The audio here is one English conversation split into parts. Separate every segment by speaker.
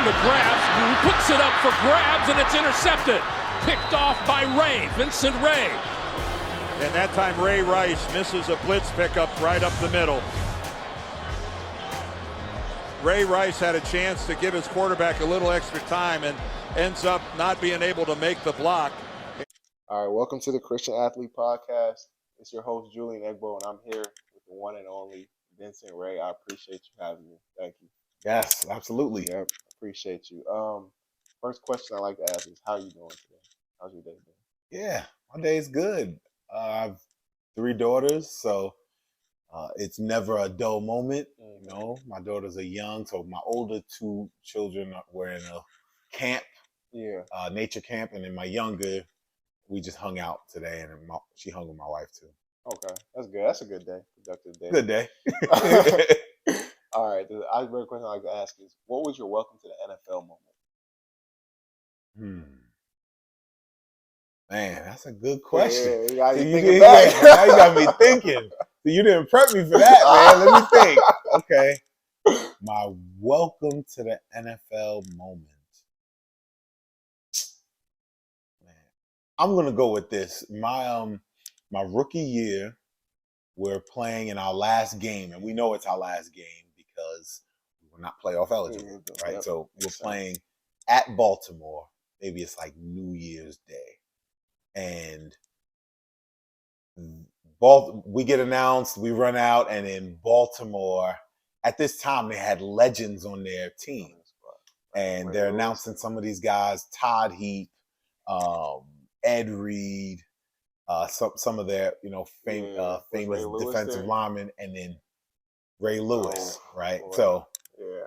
Speaker 1: on the grabs, puts it up for grabs, and it's intercepted. Picked off by Rey, Vincent Rey.
Speaker 2: And that time Ray Rice misses a blitz pickup right up the middle. Ray Rice had a chance to give his quarterback a little extra time and ends up not being able to make the block.
Speaker 3: All right, welcome to the Christian Athlete Podcast. It's your host, Julian Egbo, and I'm here with the one and only Vincent Rey. I appreciate you having me. Thank you.
Speaker 4: Yes, absolutely.
Speaker 3: Yep, appreciate you. First question I like to ask is, how are you doing today? How's your day been?
Speaker 4: Yeah, my day's good. I have 3 daughters, so it's never a dull moment. You know, my daughters are young, so my older 2 children were in a camp, nature camp, and then my younger, we just hung out today, and she hung with my wife too.
Speaker 3: Okay, that's good. That's a good day. Productive day.
Speaker 4: Good day.
Speaker 3: All right, the icebreaker question I like to ask is, what was your welcome to the NFL moment?
Speaker 4: Man, that's a good question.
Speaker 3: Yeah,
Speaker 4: now you got me thinking. You didn't prep me for that, man. Let me think. Okay. My welcome to the NFL moment. Man, I'm gonna go with this. My rookie year, we're playing in our last game, and we know it's our last game because we're not playoff eligible, right? Yep. So we're playing at Baltimore. Maybe it's like New Year's Day. And we get announced, we run out, and in Baltimore, at this time, they had legends on their team. And they're announcing some of these guys, Todd Heap, Ed Reed, some of their, famous defensive linemen, and then Ray Lewis, right? Boy. So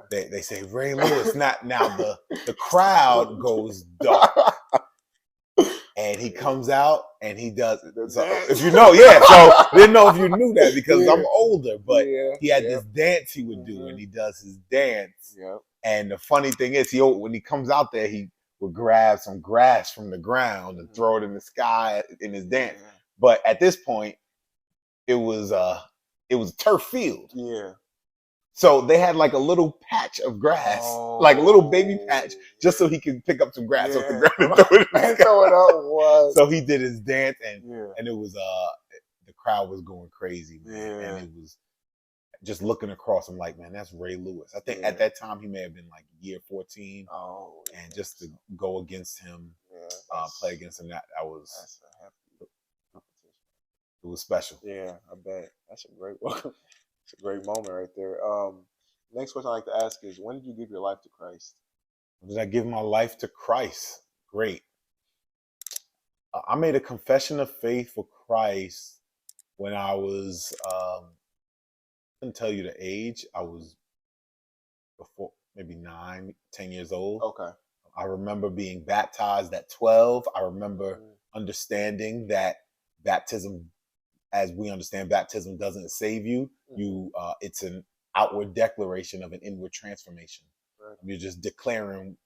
Speaker 4: they say Ray Lewis. Now the crowd goes dark. And he comes out and he does it. So if you know, so didn't know if you knew that because I'm older, but he had this dance he would do, and he does his dance. Yep. And the funny thing is, when he comes out there, he would grab some grass from the ground and throw it in the sky in his dance. But at this point, it was a turf field. Yeah. So they had like a little patch of grass, like a little baby patch, just so he could pick up some grass off the ground and throw it in the sky. So he did his dance, and it was the crowd was going crazy, man. And it was just looking across. I'm like, man, that's Ray Lewis. I think at that time he may have been like year 14. And just to go against him, play against him, that was it was special.
Speaker 3: Yeah, I bet. That's a great one. It's a great moment right there. Next question I like to ask is, when did you give your life to Christ?
Speaker 4: Did I give my life to Christ? Great. I made a confession of faith for Christ when I was, I couldn't tell you the age. I was before maybe 9, 10 years old. Okay. I remember being baptized at 12. I remember understanding that baptism, as we understand, baptism doesn't save you. It's an outward declaration of an inward transformation. Right. You're just declaring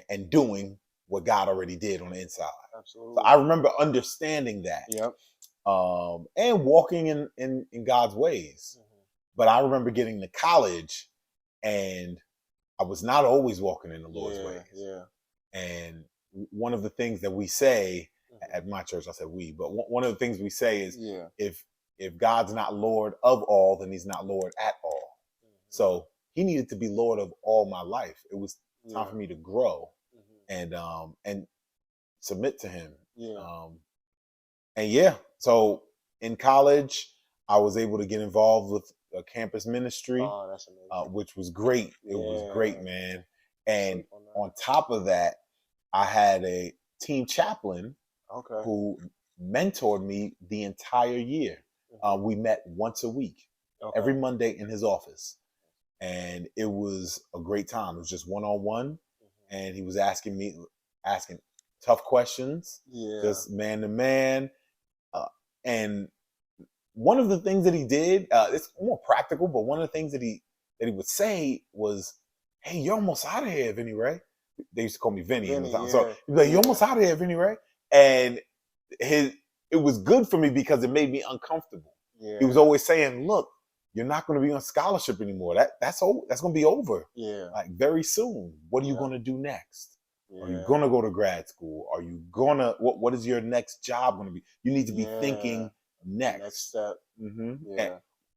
Speaker 4: and doing what God already did on the inside. Absolutely. So I remember understanding that. Yep. And walking in God's ways. But I remember getting to college, and I was not always walking in the Lord's ways. Yeah. And one of the things that we say at my church, I said we, but one of the things we say is, if God's not Lord of all, then he's not Lord at all. So he needed to be Lord of all my life. It was time for me to grow and submit to him. So in college, I was able to get involved with a campus ministry, which was great. It was great, man. And on top of that, I had a team chaplain who mentored me the entire year. We met once a week, every Monday in his office. And it was a great time. It was just one-on-one. And he was asking tough questions, just man to man. And one of the things that he did, it's more practical, but one of the things that he would say was, "Hey, you're almost out of here, Vinny Rey." They used to call me Vinny. So he'd be like, "You're almost out of here, Vinny Rey." And it was good for me because it made me uncomfortable. Yeah. He was always saying, "Look, you're not going to be on scholarship anymore. That's going to be over.
Speaker 3: Yeah.
Speaker 4: Like very soon. What are you going to do next? Are you going to go to grad school? Are you going to what is your next job going to be? You need to be thinking next
Speaker 3: step.
Speaker 4: Mm-hmm. And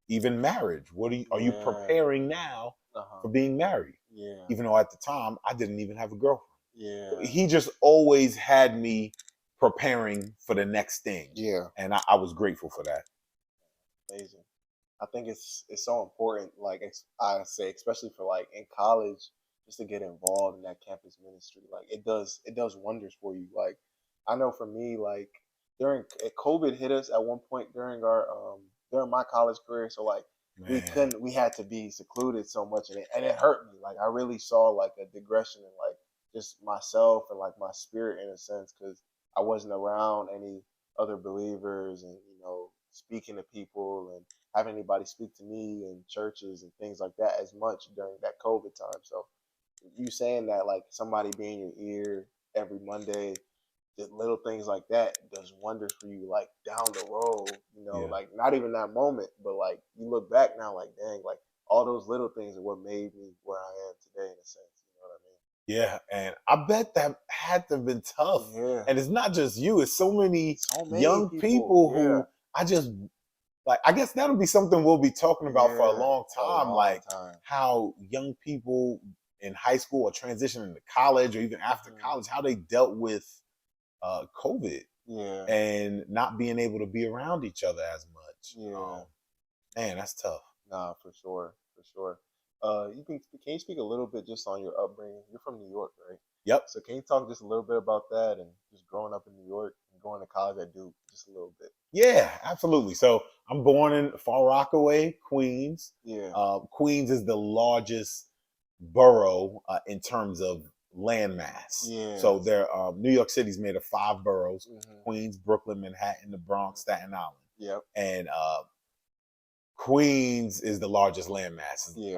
Speaker 4: even marriage. Are you preparing now for being married?
Speaker 3: Yeah.
Speaker 4: Even though at the time I didn't even have a girlfriend.
Speaker 3: Yeah.
Speaker 4: He just always had me preparing for the next thing.
Speaker 3: Yeah.
Speaker 4: And I was grateful for that.
Speaker 3: Amazing. I think it's so important, like I say, especially for like in college, just to get involved in that campus ministry. Like it does wonders for you. Like I know for me, like during COVID hit us at one point during my college career, so like we had to be secluded so much, and it hurt me. Like I really saw like a digression in like just myself and like my spirit in a sense, because I wasn't around any other believers and speaking to people and having anybody speak to me in churches and things like that as much during that COVID time. So you saying that like somebody being in your ear every Monday, just little things like that does wonders for you, like down the road, like not even that moment, but like you look back now like, dang, like all those little things are what made me where I am today in a sense. You know what I mean?
Speaker 4: Yeah, and I bet that had to have been tough.
Speaker 3: Yeah.
Speaker 4: And it's not just you, it's so many young people who I guess that'll be something we'll be talking about for a long time, how young people in high school or transitioning to college or even after college, how they dealt with COVID and not being able to be around each other as much. Man, that's tough.
Speaker 3: Nah, for sure. Can you speak a little bit just on your upbringing? You're from New York, right?
Speaker 4: Yep.
Speaker 3: So can you talk just a little bit about that and just growing up in New York and going to college at Duke, just a little bit?
Speaker 4: Yeah, absolutely. So I'm born in Far Rockaway, Queens.
Speaker 3: Yeah.
Speaker 4: Queens is the largest borough in terms of land mass.
Speaker 3: Yeah.
Speaker 4: So New York City's made of 5 boroughs: Queens, Brooklyn, Manhattan, the Bronx, Staten Island.
Speaker 3: Yep.
Speaker 4: And Queens is the largest land mass. A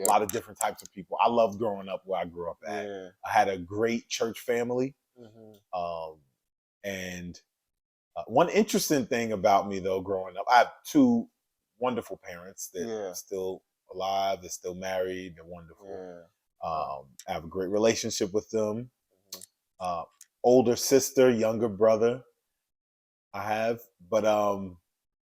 Speaker 4: lot of different types of people. I loved growing up where I grew up at.
Speaker 3: Yeah.
Speaker 4: I had a great church family. And one interesting thing about me, though, growing up, I have 2 wonderful parents that are still alive, they're still married, they're wonderful. I have a great relationship with them. Older sister, younger brother, I have. But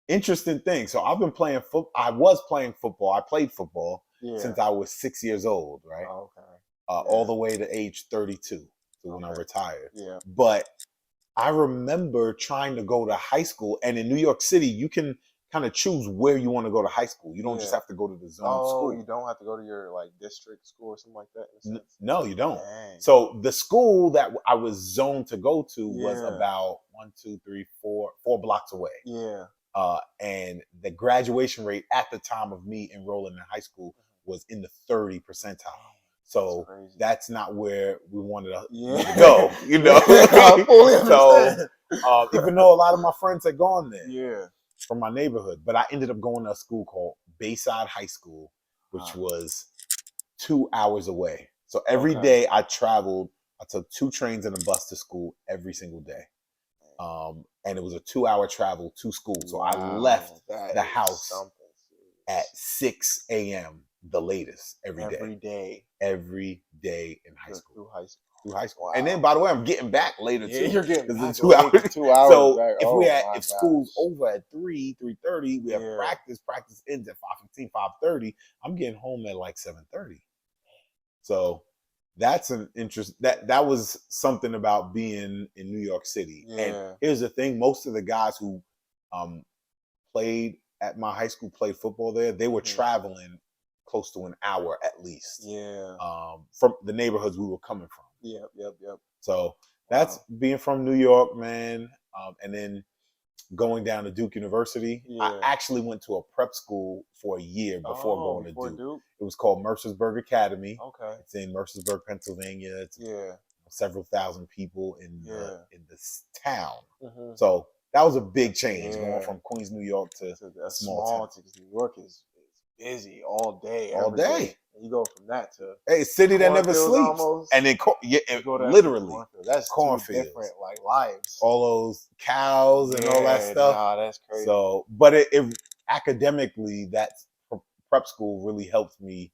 Speaker 4: interesting thing. So I've been playing football. I was playing football. I played football since I was 6 years old, right?
Speaker 3: Oh, okay.
Speaker 4: All the way to age 32, so when I retired.
Speaker 3: Yeah.
Speaker 4: But I remember trying to go to high school, and in New York City, you can kind of choose where you want to go to high school. You don't just have to go to the zone school.
Speaker 3: You don't have to go to your like district school or something like that?
Speaker 4: No, you don't.
Speaker 3: Dang.
Speaker 4: So the school that I was zoned to go to was about 4 blocks away.
Speaker 3: Yeah.
Speaker 4: And the graduation rate at the time of me enrolling in high school was in the 30 percentile. So that's not where we wanted to go,
Speaker 3: I fully understand.
Speaker 4: So even though a lot of my friends had gone there from my neighborhood, but I ended up going to a school called Bayside High School, which was 2 hours away. So every day I traveled, I took 2 trains and a bus to school every single day. And it was a 2-hour travel to school. So I left the house at 6 a.m. the latest every day. Every day in high school. Through high school. Wow. And then, by the way, I'm getting back later too.
Speaker 3: You're getting back
Speaker 4: 2 hours.
Speaker 3: 2 hours.
Speaker 4: So
Speaker 3: back.
Speaker 4: if school's over at 3:30, we have practice. Practice ends at 5:15, 5:30. I'm getting home at like 7:30. So that's an interest. That was something about being in New York City.
Speaker 3: Yeah.
Speaker 4: And here's the thing: most of the guys who played at my high school, played football there, they were traveling close to an hour at least.
Speaker 3: Yeah.
Speaker 4: From the neighborhoods we were coming from.
Speaker 3: Yep.
Speaker 4: So that's being from New York, man. And then going down to Duke University. I actually went to a prep school for a year before going to Duke. It was called Mercersburg Academy.
Speaker 3: Okay.
Speaker 4: It's in Mercersburg, Pennsylvania. It's several thousand people in this town. So that was a big change going from Queens, New York to a small town.
Speaker 3: New York is busy all day.
Speaker 4: All day.
Speaker 3: And you go from that to
Speaker 4: a city that never sleeps,
Speaker 3: almost,
Speaker 4: and then literally
Speaker 3: that's
Speaker 4: cornfields,
Speaker 3: different like lives.
Speaker 4: All those cows and all that stuff.
Speaker 3: Nah, that's crazy.
Speaker 4: So, but it academically, that's prep school really helped me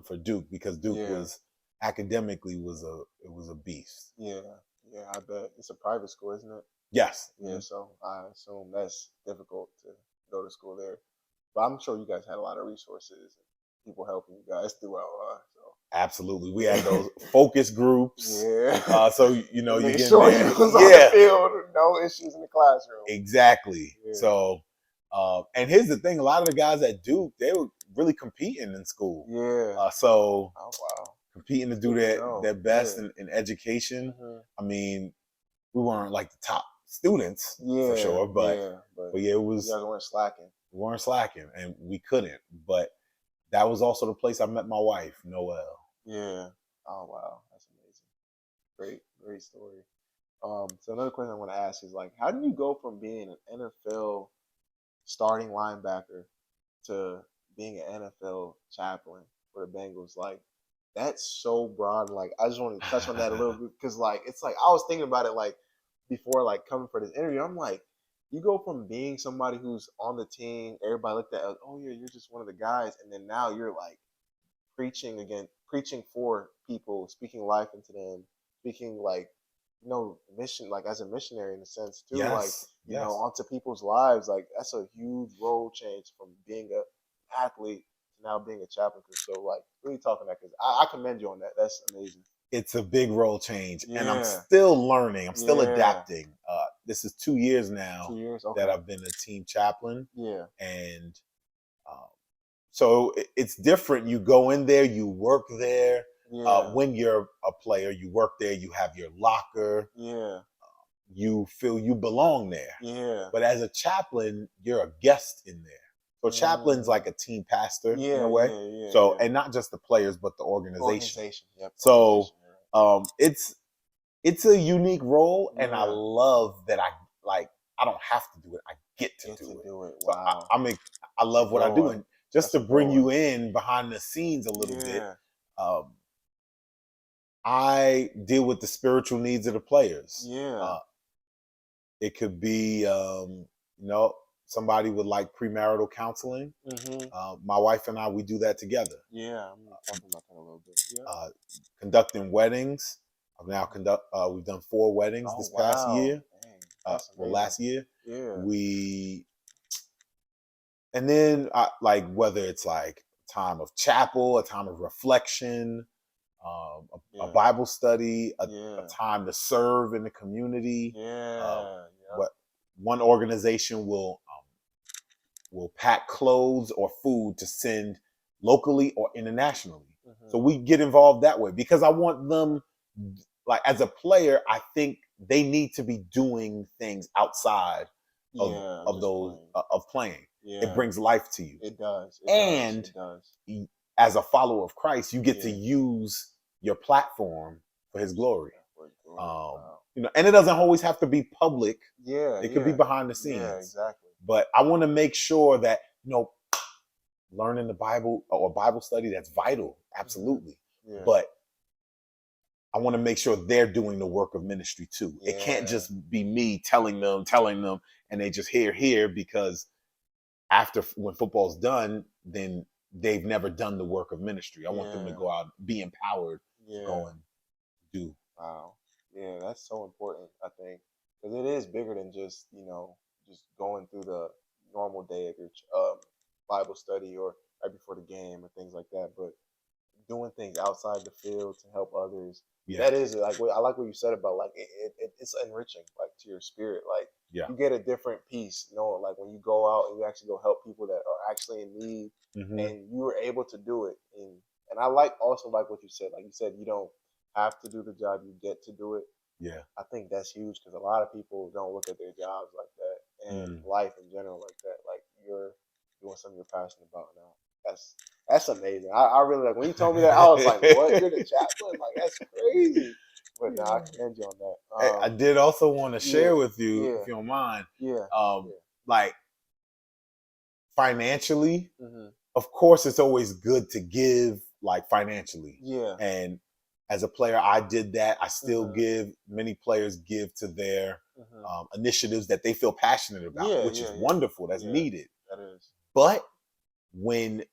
Speaker 4: for Duke, because Duke
Speaker 3: Yeah.
Speaker 4: was academically was a beast.
Speaker 3: Yeah, I bet. It's a private school, isn't it?
Speaker 4: Yes.
Speaker 3: Yeah, so I assume that's difficult to go to school there. But I'm sure you guys had a lot of resources and people helping you guys throughout. So
Speaker 4: Absolutely. We had those focus groups.
Speaker 3: yeah,
Speaker 4: So you know, you
Speaker 3: make
Speaker 4: get
Speaker 3: sure
Speaker 4: there.
Speaker 3: you was on the field, no issues in the classroom.
Speaker 4: Exactly.
Speaker 3: Yeah.
Speaker 4: So, and here's the thing: a lot of the guys at Duke, they were really competing in school.
Speaker 3: Yeah.
Speaker 4: So
Speaker 3: Oh wow.
Speaker 4: competing to do their best in education.
Speaker 3: Mhm.
Speaker 4: I mean, we weren't like the top students for sure, but yeah, it was.
Speaker 3: You guys weren't slacking.
Speaker 4: We weren't slacking, and we couldn't. But that was also the place I met my wife, Noelle.
Speaker 3: Yeah. Oh wow, that's amazing. Great story. So another question I want to ask is like, how do you go from being an NFL starting linebacker to being an NFL chaplain for the Bengals? Like, that's so broad. Like, I just want to touch on that a little bit because, like, it's like I was thinking about it like before, like coming for this interview. I'm like, you go from being somebody who's on the team, everybody looked at, oh yeah, you're just one of the guys, and then now you're like preaching for people, speaking life into them, speaking like, mission, like as a missionary in a sense too, like, onto people's lives. Like, that's a huge role change from being an athlete to now being a chaplain. So, like, really talking that, because I commend you on that. That's amazing.
Speaker 4: It's a big role change, and I'm still learning. I'm still adapting. This is 2 years now that I've been a team chaplain.
Speaker 3: Yeah.
Speaker 4: And so it's different. You go in there, you work there. When you're a player, you work there, you have your locker.
Speaker 3: Yeah.
Speaker 4: You feel you belong there.
Speaker 3: Yeah.
Speaker 4: But as a chaplain, you're a guest in there. So chaplain's like a team pastor in a way. And not just the players, but the organization.
Speaker 3: Yep.
Speaker 4: So it's a unique role, and I love that I don't have to do it. I get to do it.
Speaker 3: Wow.
Speaker 4: So I love what I do, and just to bring you in behind the scenes a little bit. I deal with the spiritual needs of the players. It could be, somebody would like premarital counseling. My wife and I, we do that together.
Speaker 3: Yeah, I'm talking about that a little bit. Yeah.
Speaker 4: Conducting weddings. We've done 4 weddings this past year. Last year.
Speaker 3: Yeah.
Speaker 4: And then like whether it's like a time of chapel, a time of reflection, a Bible study, a time to serve in the community. What one organization will pack clothes or food to send locally or internationally. So we get involved that way, because I want them, like, as a player, I think they need to be doing things outside of those of playing. It brings life to you.
Speaker 3: It does.
Speaker 4: As a follower of Christ, you get to use your platform for His glory. And it doesn't always have to be public. It could be behind the scenes.
Speaker 3: Yeah, exactly.
Speaker 4: But I want to make sure that, learning the Bible or Bible study, that's vital, absolutely. But I want to make sure they're doing the work of ministry too. It can't just be me telling them, and they just hear, because when football's done, then they've never done the work of ministry. I want them to go out, be empowered, go and do.
Speaker 3: Wow. Yeah, that's so important, I think, because it is bigger than just, just going through the normal day of your Bible study or right before the game or things like that, but doing things outside the field to help others. That is, like, I like what you said about, like, it's enriching, like, to your spirit. Like, you get a different piece, like, when you go out and you actually go help people that are actually in need, and you were able to do it. And I also like what you said. Like you said, you don't have to do the job, you get to do it. I think that's huge, because a lot of people don't look at their jobs like that, and life in general like that. Like, you're doing something you're passionate about now. That's amazing. I really, like, when you told me that, I was like, what? You're the chaplain? Like, that's crazy. But no, I commend you on that.
Speaker 4: I did also want to share with you, if you don't mind. Like, financially, of course, it's always good to give, like, financially. And as a player, I did that. I still give. Many players give to their initiatives that they feel passionate about, which is wonderful. That's needed.
Speaker 3: That is.
Speaker 4: But when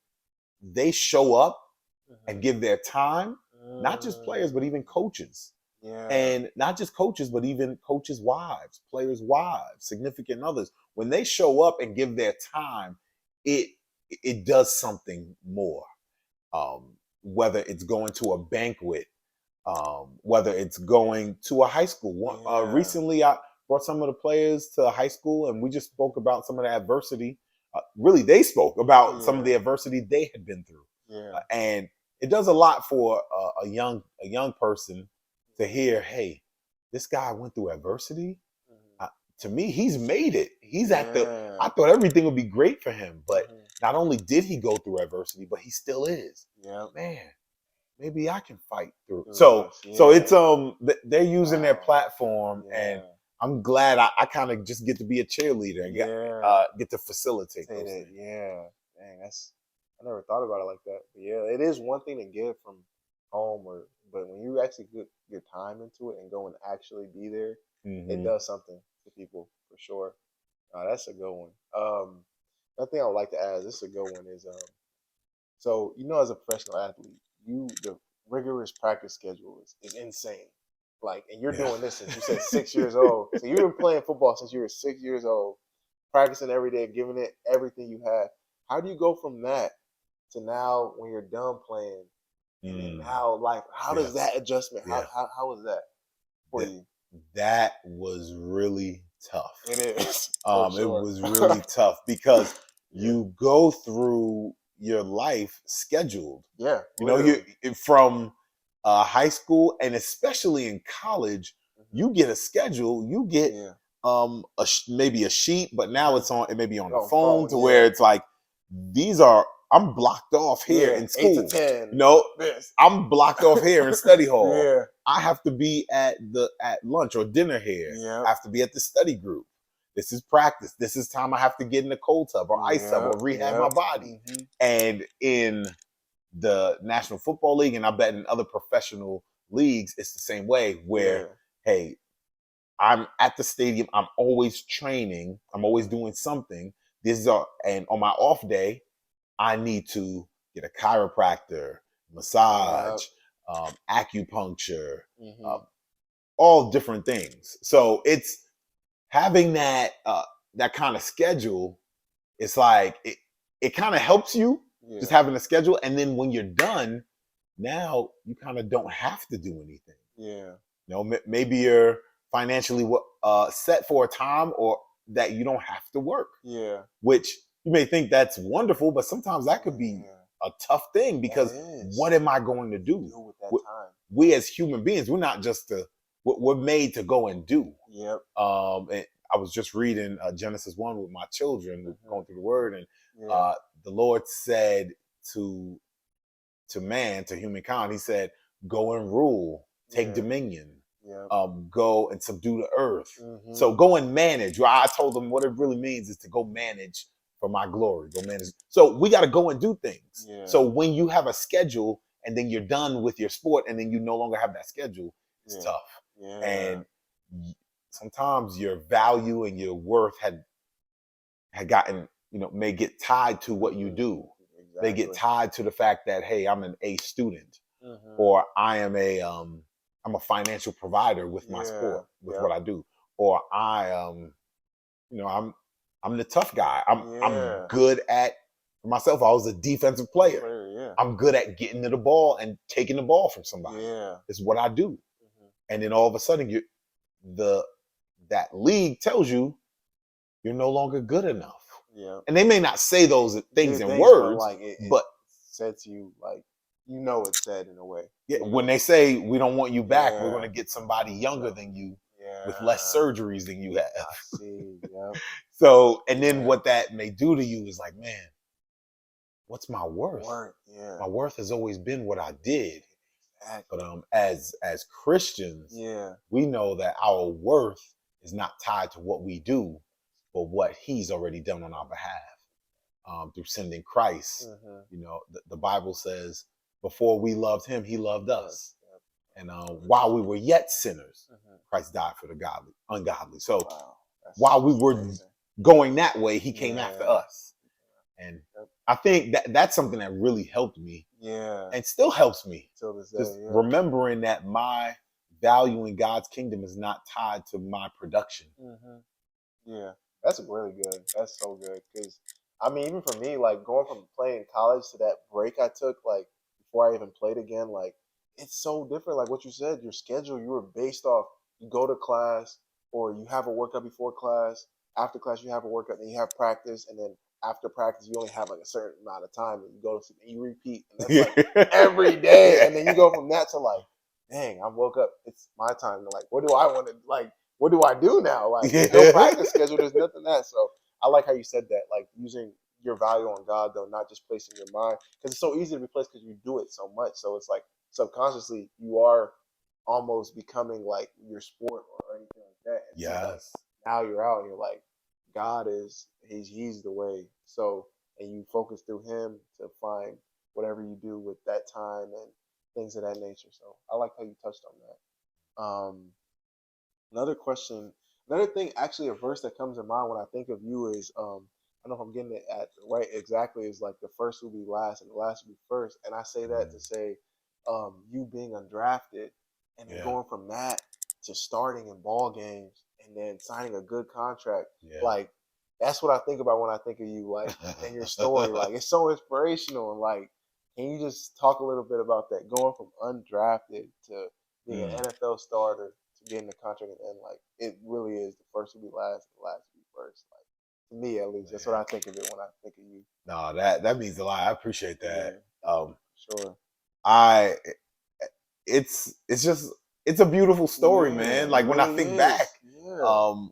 Speaker 4: they show up and give their time, not just players, but even coaches.
Speaker 3: Yeah.
Speaker 4: And not just coaches, but even coaches' wives, players' wives, significant others. When they show up and give their time, it does something more. Whether it's going to a banquet, whether it's going to a high school. Recently, I brought some of the players to a high school, and we just spoke about some of the adversity. Really, they spoke about some of the adversity they had been through. And it does a lot for a young person to hear, hey, this guy went through adversity. To me, he's made it. He's at the. I thought everything would be great for him, but not only did he go through adversity, but he still is.
Speaker 3: Yeah,
Speaker 4: man. Maybe I can fight through. So it's they're using their platform, and I'm glad I kind of just get to be a cheerleader and get to facilitate those things.
Speaker 3: Yeah, dang, I never thought about it like that. But yeah, it is one thing to give from home, but when you actually put your time into it and go and actually be there, it does something to people for sure. That's a good one. Another thing I would like to add, this is a good one, is so as a professional athlete, the rigorous practice schedule is insane. Like, and you're doing this since you said 6 years old. So you've been playing football since you were 6 years old, practicing every day, giving it everything you have. How do you go from that to now when you're done playing? And now, like, how does that adjustment? How was that for you?
Speaker 4: That was really tough.
Speaker 3: It is.
Speaker 4: It was really tough because you go through your life scheduled.
Speaker 3: Yeah.
Speaker 4: You from high school, and especially in college, you get a schedule. You get maybe a sheet, but now it may be on the phone to where it's like, I'm blocked off here in school. 8 to 10. I'm blocked off here in study hall. I have to be at lunch or dinner here. I have to be at the study group. This is practice. This is time I have to get in the cold tub or ice tub or rehab my body. And in the National Football League, and I bet in other professional leagues, it's the same way where, hey, I'm at the stadium. I'm always training. I'm always doing something. And on my off day, I need to get a chiropractor, massage, acupuncture, all different things. So it's having that kind of schedule. It's like it kind of helps you just having a schedule, and then when you're done, now you kind of don't have to do anything. Maybe you're financially set for a time, or that you don't have to work. Which you may think that's wonderful, but sometimes that could be a tough thing, because what am I going to do
Speaker 3: with that time?
Speaker 4: We as human beings, we're not just we're made to go and do. And I was just reading Genesis 1 with my children, going through the Word, and the Lord said to man, to humankind, He said, "Go and rule, take dominion." Go and subdue the earth. So go and manage. I told them what it really means is to go manage for my glory. Go manage. So we got to go and do things. So when you have a schedule and then you're done with your sport and then you no longer have that schedule, it's tough. And sometimes your value and your worth had gotten, may get tied to what you do. They get tied to the fact that, hey, I'm an A student, or I am I'm a financial provider with my sport, with what I do, or I'm the tough guy. I'm good at, for myself, I was a defensive player. I'm good at getting to the ball and taking the ball from somebody. It's what I do. And then all of a sudden, that league tells you you're no longer good enough. And they may not say those things in words, but
Speaker 3: said to you, like, it's said in a way.
Speaker 4: When they say we don't want you back, we're going to get somebody younger than you with less surgeries than you have.
Speaker 3: I see.
Speaker 4: So, and then what that may do to you is like, man, what's my worth? My worth has always been what I did. But as Christians, we know that our worth is not tied to what we do, but what He's already done on our behalf through sending Christ. The Bible says, before we loved Him, He loved us. And while we were yet sinners, Christ died for the ungodly. So while we were going that way, He came after us. And I think that's something that really helped me.
Speaker 3: Yeah.
Speaker 4: And still helps me.
Speaker 3: Till this day,
Speaker 4: Just
Speaker 3: yeah.
Speaker 4: remembering that my value in God's kingdom is not tied to my production.
Speaker 3: Yeah, that's really good. That's so good. Because, I mean, even for me, like, going from playing college to that break I took, like, before I even played again, like, it's so different. Like what you said, your schedule, you were based off, you go to class, or you have a workout before class. After class, you have a workout, then you have practice, and then after practice, you only have like a certain amount of time, and you go to sleep, and you repeat, and that's like every day, and then you go from that to like, dang, I woke up, it's my time. Like, what do I want to like? What do I do now? Like, there's no practice schedule, there's nothing that. So I like how you said that, like using your value on God though, not just placing your mind, because it's so easy to replace because you do it so much. So it's like subconsciously you are almost becoming like your sport or anything like that. And so, like,
Speaker 4: Yes.
Speaker 3: now you're out and you're like, God is he's the way. So and you focus through him to find whatever you do with that time and things of that nature. So I like how you touched on that. Another question, another thing, actually a verse that comes to mind when I think of you is I don't know if I'm getting it at right exactly, is like the first will be last and the last will be first. And I say that to say you being undrafted and then going from that to starting in ball games and then signing a good contract. Like that's what I think about when I think of you, like, and your story. Like, it's so inspirational. And like, can you just talk a little bit about that, going from undrafted to being an NFL starter to getting the contract, and like, it really is the first will be last and the last will be first. Like, to me at least, that's what I think of it when I think of you.
Speaker 4: No, that means a lot. I appreciate that.
Speaker 3: Sure.
Speaker 4: It's a beautiful story, man. Like when I
Speaker 3: really
Speaker 4: think
Speaker 3: is.
Speaker 4: back,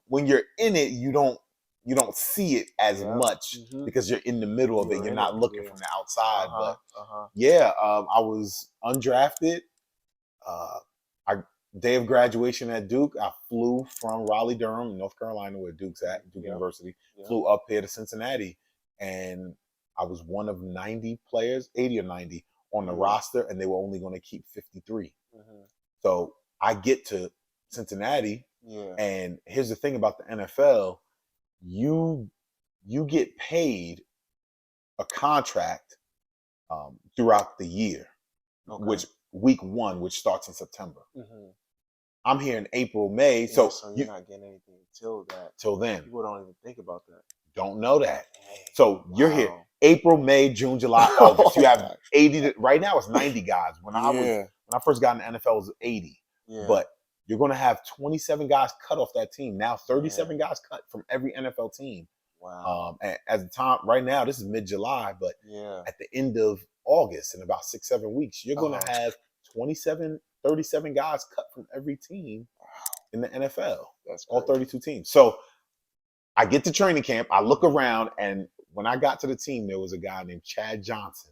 Speaker 4: when you're in it, you don't see it as much because you're in the middle of it. You're not looking from the outside. But I was undrafted. Day of graduation at Duke, I flew from Raleigh-Durham, North Carolina, where Duke's at, Duke University. Flew up here to Cincinnati, and I was one of 90 players, 80 or 90 on the roster, and they were only going to keep 53. So I get to Cincinnati, and here's the thing about the NFL: you get paid a contract throughout the year, which week 1, which starts in September. I'm here in April, May, so
Speaker 3: you're not getting anything till
Speaker 4: then.
Speaker 3: People don't even think about that.
Speaker 4: Don't know that. So you're here April, May, June, July, August. You have 80. Right now, it's 90 guys. When I first got in the NFL, it was 80. But you're going to have 27 guys cut off that team. Now 37 guys cut from every NFL team.
Speaker 3: Wow.
Speaker 4: And at the time, right now, this is mid-July, but at the end of August, in about 6-7 weeks, you're going to have 37 guys cut from every team in the NFL.
Speaker 3: That's
Speaker 4: all 32 teams. So I get to training camp, I look around, and when I got to the team, there was a guy named Chad Johnson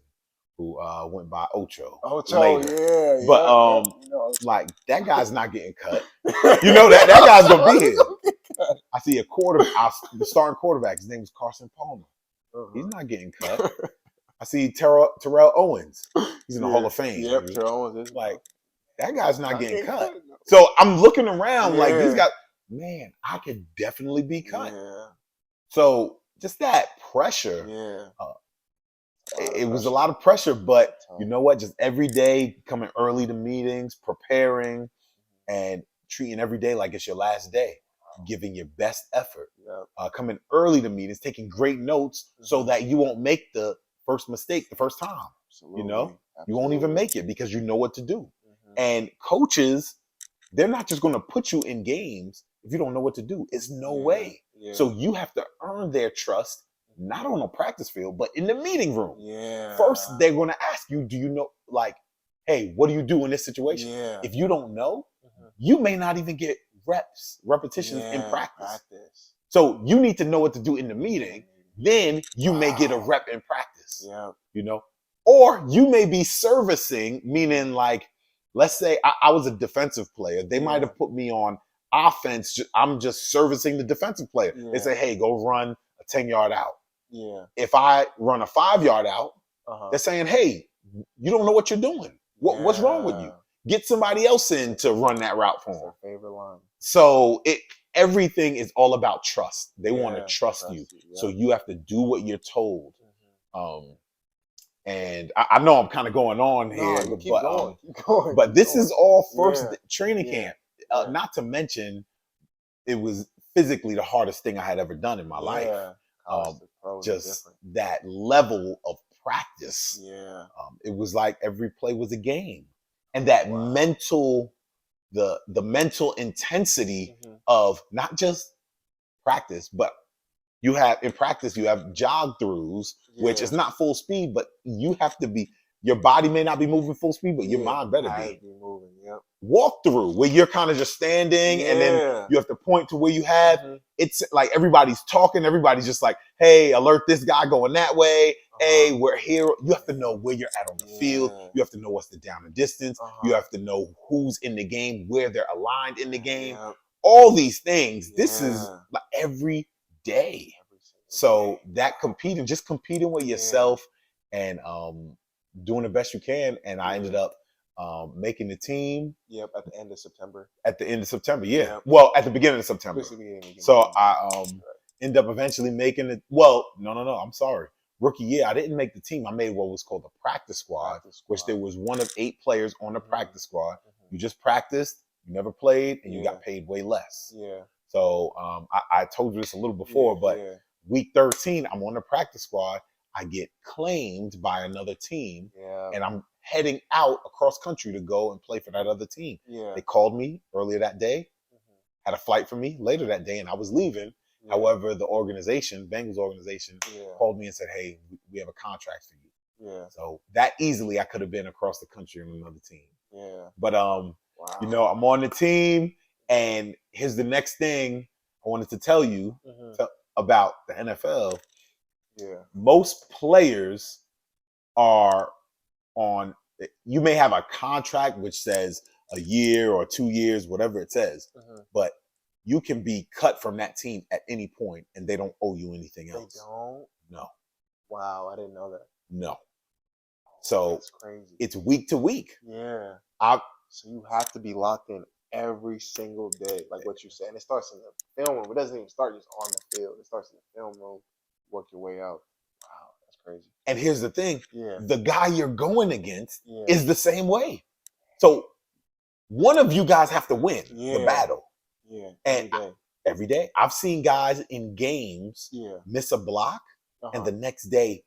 Speaker 4: who went by Ocho.
Speaker 3: Later.
Speaker 4: But like, that guy's not getting cut. You know that guy's gonna be here. I see the starting quarterback. His name is Carson Palmer. He's not getting cut. I see Terrell Owens. He's in the Hall of Fame.
Speaker 3: Yep, Terrell Owens is
Speaker 4: like, that guy's not getting cut. So I'm looking around like, these guys, man, I could definitely be cut. So just that pressure. It was a lot of pressure, but you know what? Just every day coming early to meetings, preparing, and treating every day like it's your last day, giving your best effort, coming early to meetings, taking great notes so that you won't make the first mistake the first time.
Speaker 3: Absolutely.
Speaker 4: You know, you won't even make it because you know what to do. And coaches, they're not just going to put you in games if you don't know what to do. It's no way. So you have to earn their trust, not on a practice field, but in the meeting room. First, they're going to ask you, do you know, like, hey, what do you do in this situation? If you don't know, you may not even get repetitions in practice. So you need to know what to do in the meeting. Then you may get a rep in practice. You know, or you may be servicing, meaning like, let's say I was a defensive player. They might have put me on offense. I'm just servicing the defensive player. They say, hey, go run a 10-yard out. If I run a 5-yard out, they're saying, hey, you don't know what you're doing. What's wrong with you? Get somebody else in to run that route for them.
Speaker 3: Favorite line.
Speaker 4: So everything is all about trust. They want to trust you. So you have to do what you're told. And I know I'm kind of going on here,
Speaker 3: No, you keep going. Keep going.
Speaker 4: but
Speaker 3: keep
Speaker 4: this
Speaker 3: going.
Speaker 4: is all first
Speaker 3: Yeah.
Speaker 4: training
Speaker 3: Yeah.
Speaker 4: camp.
Speaker 3: Yeah.
Speaker 4: Not to mention, it was physically the hardest thing I had ever done in my life.
Speaker 3: College to pro is
Speaker 4: Just
Speaker 3: different.
Speaker 4: that level of practice.
Speaker 3: Yeah.
Speaker 4: It was like every play was a game, and that mental, the mental intensity of not just practice, but you have in practice you have jog throughs, which is not full speed, but you have to be. Your body may not be moving full speed, but your mind better be.
Speaker 3: Moving. Yep.
Speaker 4: Walk through where you're kind of just standing, and then you have to point to where you have. It's like everybody's talking, everybody's just like, "Hey, alert this guy going that way. Hey, we're here." You have to know where you're at on the field. You have to know what's the down and distance. You have to know who's in the game, where they're aligned in the game. All these things. This is like every day. So that just competing with yourself and doing the best you can. And I ended up making the team.
Speaker 3: Yep, at the end of September.
Speaker 4: At the end of September, yeah. Well, at the beginning of September. So I ended up eventually making it. Well, no, I'm sorry. Rookie year, I didn't make the team. I made what was called the practice squad, which there was one of 8 players on the practice squad. You just practiced, you never played, and you got paid way less.
Speaker 3: Yeah.
Speaker 4: So I told you this a little before, but week 13, I'm on the practice squad. I get claimed by another team, and I'm heading out across country to go and play for that other team. They called me earlier that day, had a flight for me later that day, and I was leaving. However, the organization, Bengals organization, called me and said, "Hey, we have a contract for you." So that easily I could have been across the country on another team. But you know, I'm on the team, and here's the next thing I wanted to tell you about the NFL. Most players are on. You may have a contract which says a year or 2 years, whatever it says, but you can be cut from that team at any point, and they don't owe you anything else.
Speaker 3: They don't?
Speaker 4: No.
Speaker 3: Wow, I didn't know that.
Speaker 4: No. So
Speaker 3: that's crazy.
Speaker 4: It's week to week.
Speaker 3: Yeah. So you have to be locked in every single day, like what you said. And it starts in the film room. It doesn't even start just on the field. It starts in the film room. Work your way out. Wow, that's crazy.
Speaker 4: And here's the thing. The guy you're going against is the same way. So one of you guys have to win the battle.
Speaker 3: Yeah.
Speaker 4: And every day. I've seen guys in games miss a block, and the next day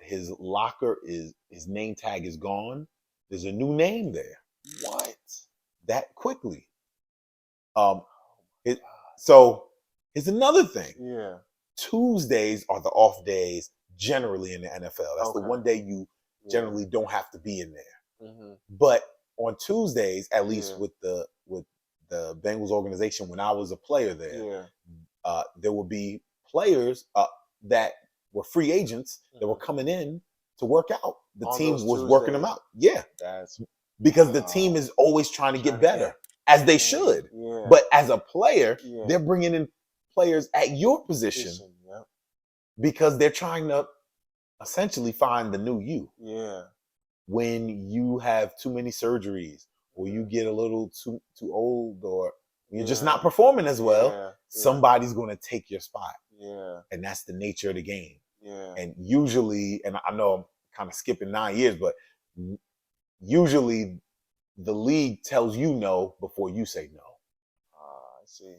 Speaker 4: his locker his name tag is gone. There's a new name there.
Speaker 3: What?
Speaker 4: That quickly. So here's another thing. Tuesdays are the off days generally in the NFL. That's the one day you generally don't have to be in there. But on Tuesdays, at least with the Bengals organization, when I was a player there, there would be players that were free agents that were coming in to work out. The team was working them out. Yeah. Because the team is always trying to get better, as they should. But as a player, they're bringing in players at your position because they're trying to essentially find the new you. When you have too many surgeries, or you get a little too old, or you're just not performing as well, somebody's going to take your spot. And that's the nature of the game. And usually, and I know I'm kind of skipping 9 years, but usually the league tells you no before you say no.
Speaker 3: I see.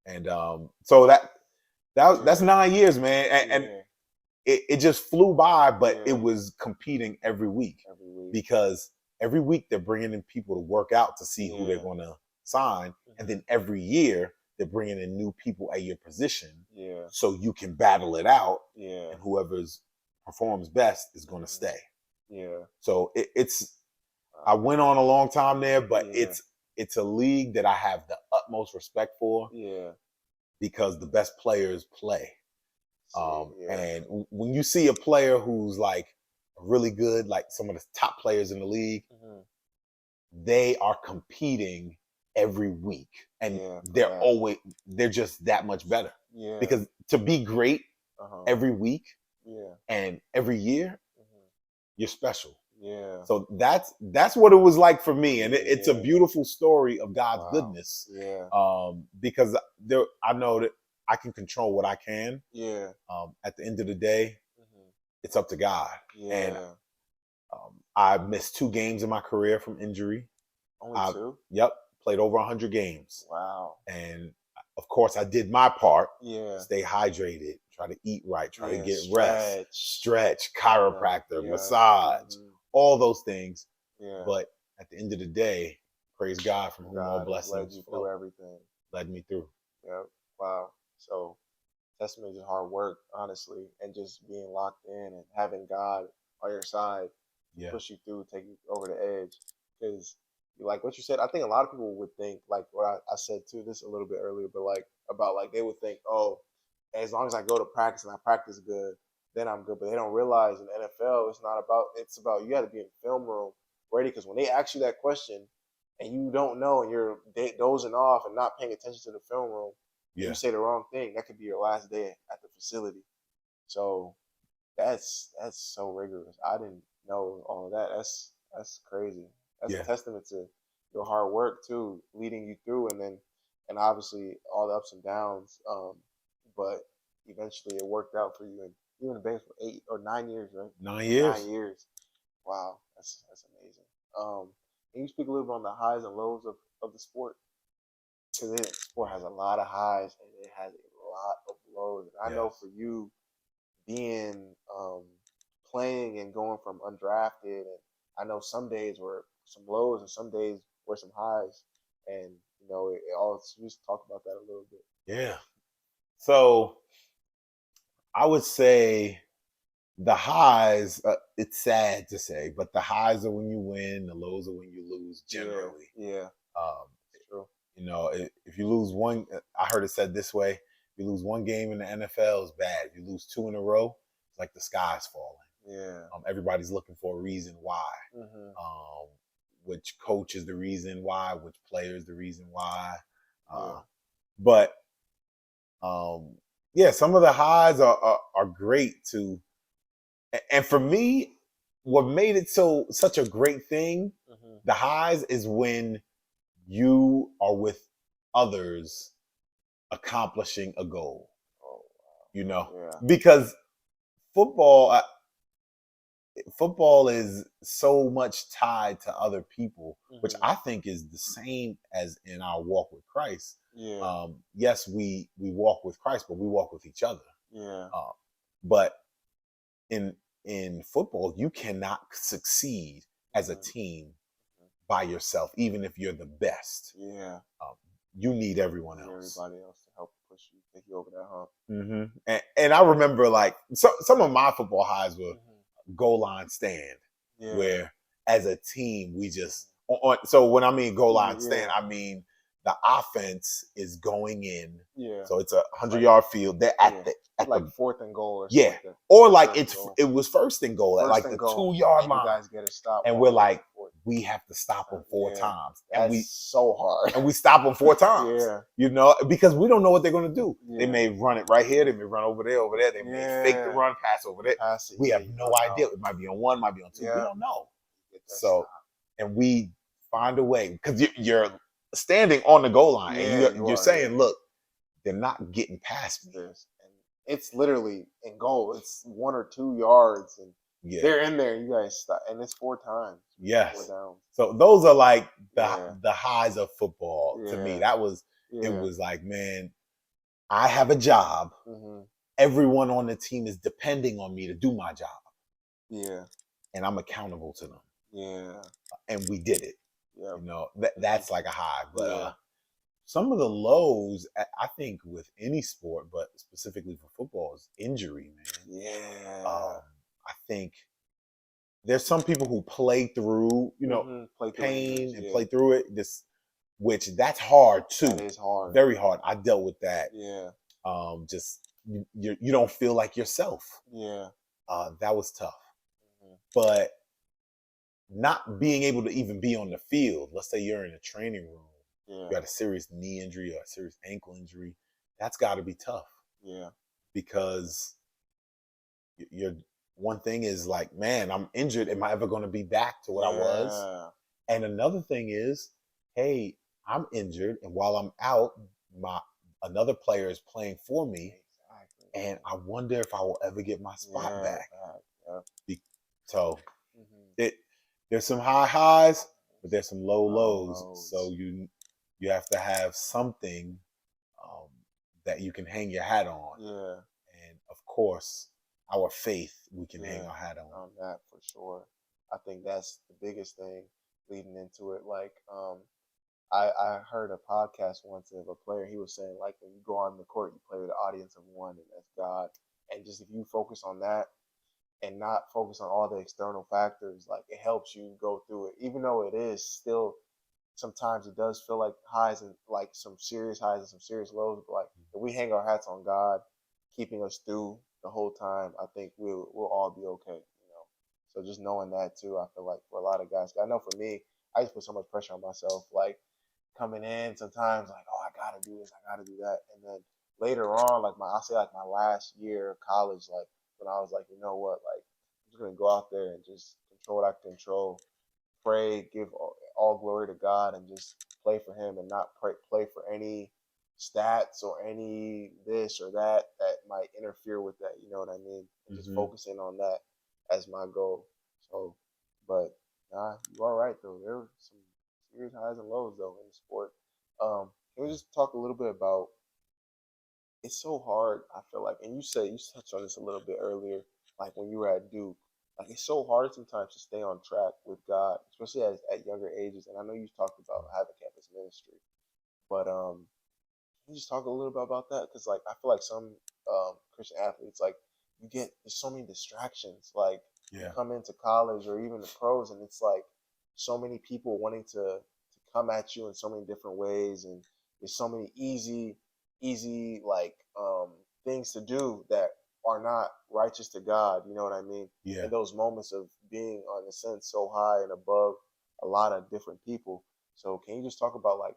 Speaker 4: And so that's 9 years, man. And it just flew by, but it was competing every week. Because every week they're bringing in people to work out to see who they're going to sign. And then every year they're bringing in new people at your position so you can battle it out. And whoever performs best is going to stay. So I went on a long time there, but it's a league that I have the utmost respect for because the best players play. And when you see a player who's like really good, like some of the top players in the league, they are competing every week, and they're just that much better. Because to be great every week and every year, you're special. So that's what it was like for me, and it's a beautiful story of God's goodness. Because I know that I can control what I can. At the end of the day, it's up to God.
Speaker 3: Yeah.
Speaker 4: And I missed 2 games in my career from injury.
Speaker 3: Only 2?
Speaker 4: Yep, played over 100 games.
Speaker 3: Wow.
Speaker 4: And of course, I did my part.
Speaker 3: Yeah.
Speaker 4: Stay hydrated, try to eat right, try to get
Speaker 3: stretch.
Speaker 4: rest, stretch, chiropractor,
Speaker 3: Yeah.
Speaker 4: massage, all those things.
Speaker 3: Yeah.
Speaker 4: But at the end of the day, praise God from whom all blessings
Speaker 3: led you through everything.
Speaker 4: Led me through.
Speaker 3: Yep. Wow. So testament to hard work, honestly, and just being locked in and having God on your side to push you through, take you over the edge. Because like what you said, I think a lot of people would think, like what I said too, this a little bit earlier, but like about like they would think, oh, as long as I go to practice and I practice good, then I'm good. But they don't realize in the NFL, it's about you got to be in the film room ready, because when they ask you that question and you don't know and you're dozing off and not paying attention to the film room, you say the wrong thing, that could be your last day at the facility. So that's so rigorous. I didn't know all of that. That's crazy. That's a testament to your hard work too, leading you through, and obviously all the ups and downs. But eventually it worked out for you, and you were in the band for 8 or 9 years, right?
Speaker 4: 9 years.
Speaker 3: 9 years. Wow, that's amazing. Can you speak a little bit on the highs and lows of the sport? Because the sport has a lot of highs and it has a lot of lows. And I know for you, being playing and going from undrafted, and I know some days were some lows and some days were some highs, and you know it all. Just talk about that a little bit.
Speaker 4: Yeah. So I would say the highs. It's sad to say, but the highs are when you win. The lows are when you lose. Generally,
Speaker 3: yeah. True.
Speaker 4: You know, if you lose one, I heard it said this way: if you lose one game in the NFL, it's bad. If you lose 2 in a row, it's like the sky's falling.
Speaker 3: Yeah.
Speaker 4: Everybody's looking for a reason why. Which coach is the reason why? Which player is the reason why? But some of the highs are great too. And for me, what made it such a great thing, the highs, is when you are with others accomplishing a goal. You know, because football is so much tied to other people, which I think is the same as in our walk with Christ. Yes, we walk with Christ, but we walk with each other. But in football, you cannot succeed as a team by yourself, even if you're the best. You need everyone else.
Speaker 3: Everybody else to help push you, take you over that hump.
Speaker 4: And I remember like some of my football highs were goal line stand, where as a team we just so when I mean goal line stand, I mean the offense is going in. So it's a 100-yard field. They're at the
Speaker 3: like 4th and goal or
Speaker 4: something. Or like it was 1st and goal at like the 2-yard line.
Speaker 3: You guys get a stop.
Speaker 4: And we're like, we have to stop them 4 times. And
Speaker 3: That's so hard.
Speaker 4: And we stop them 4 times. You know, because we don't know what they're going to do. They may run it right here. They may run over there. They may fake the run, pass over there. We have no idea. It might be on 1, might be on 2. We don't know. So, and we find a way, because you're standing on the goal line and you're saying, look, they're not getting past me.
Speaker 3: And it's literally in goal. It's 1 or 2 yards and they're in there and you guys stop. And it's 4 times. 4 downs.
Speaker 4: So those are like the highs of football to me. That was, it was like, man, I have a job. Everyone on the team is depending on me to do my job. And I'm accountable to them. And we did it. You know, that's like a high. But some of the lows, I think, with any sport, but specifically for football, is injury, man. I think there's some people who play through, you know, pain and play through it. Which that's hard too.
Speaker 3: That is hard.
Speaker 4: Very hard. I dealt with that. Just you don't feel like yourself. That was tough. But not being able to even be on the field, let's say you're in a training room, you got a serious knee injury or a serious ankle injury, that's got to be tough. Because you're, one thing is like, man, I'm injured. Am I ever going to be back to what I was? And another thing is, hey, I'm injured, and while I'm out, another player is playing for me, and I wonder if I will ever get my spot back. So
Speaker 3: Mm-hmm.
Speaker 4: there's some high highs, but there's some low
Speaker 3: Low
Speaker 4: lows.
Speaker 3: lows.
Speaker 4: So you have to have something that you can hang your hat on.
Speaker 3: Yeah.
Speaker 4: And of course, our faith we can hang
Speaker 3: Yeah.
Speaker 4: our hat on.
Speaker 3: On that for sure. I think that's the biggest thing leading into it. Like, I heard a podcast once of a player. He was saying, like, when you go on the court, you play with an audience of one, and that's God. And just if you focus on that and not focus on all the external factors, like, it helps you go through it. Even though it is still, sometimes it does feel like highs and like some serious highs and some serious lows. But like, if we hang our hats on God, keeping us through the whole time, I think we'll all be okay. You know. So just knowing that too, I feel like for a lot of guys, I know for me, I just put so much pressure on myself. Like, coming in sometimes, like, oh, I gotta do this, I gotta do that, and then later on, like I'll say like my last year of college, like when I was like, you know what, like I'm just gonna go out there and just control what I can control, pray, give all glory to God, and just play for Him, and not play for any stats or any this or that that might interfere with that. You know what I mean? And just focusing on that as my goal. So, but nah, you are right though. There were some serious highs and lows though in the sport. Can we just talk a little bit about? It's so hard. I feel like, and you touched on this a little bit earlier, like when you were at Duke. Like, it's so hard sometimes to stay on track with God, especially at younger ages. And I know you talked about having campus ministry, but can you just talk a little bit about that? Because like I feel like some Christian athletes, like, there's so many distractions. Like, you come into college or even the pros, and it's like so many people wanting to come at you in so many different ways, and there's so many easy like things to do that are not righteous to God. You know what I mean?
Speaker 4: Yeah.
Speaker 3: And those moments of being, on a sense, so high and above a lot of different people. So can you just talk about like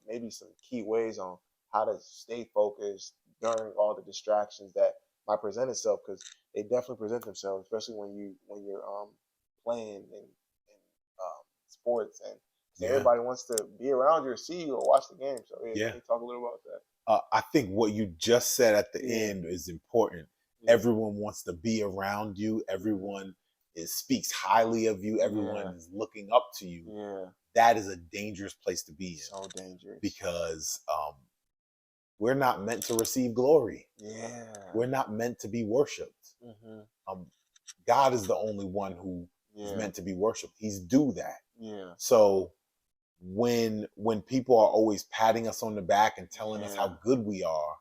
Speaker 3: maybe some key ways on how to stay focused during all the distractions that might present itself? Because they definitely present themselves, especially when you're playing in sports, and everybody wants to be around you or see you or watch the game. So can you talk a little about that?
Speaker 4: I think what you just said at the end is important. Everyone wants to be around you. Everyone speaks highly of you. Everyone is looking up to you.
Speaker 3: Yeah.
Speaker 4: That is a dangerous place to be in.
Speaker 3: So dangerous.
Speaker 4: Because we're not meant to receive glory.
Speaker 3: Yeah.
Speaker 4: We're not meant to be worshipped. God is the only one who is meant to be worshipped. He's due that.
Speaker 3: Yeah.
Speaker 4: So when people are always patting us on the back and telling us how good we are,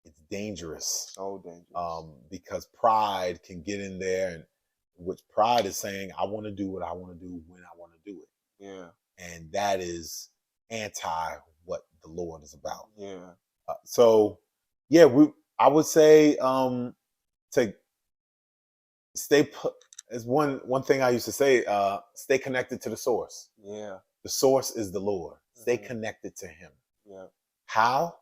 Speaker 4: it's dangerous.
Speaker 3: So dangerous.
Speaker 4: Because pride can get in there, and which pride is saying, I want to do what I want to do when I want to do it.
Speaker 3: Yeah.
Speaker 4: And that is anti what the Lord is about.
Speaker 3: Yeah.
Speaker 4: I would say to stay put. Is one thing I used to say, stay connected to the source.
Speaker 3: Yeah.
Speaker 4: The source is the Lord. Stay connected to Him.
Speaker 3: Yeah.
Speaker 4: How?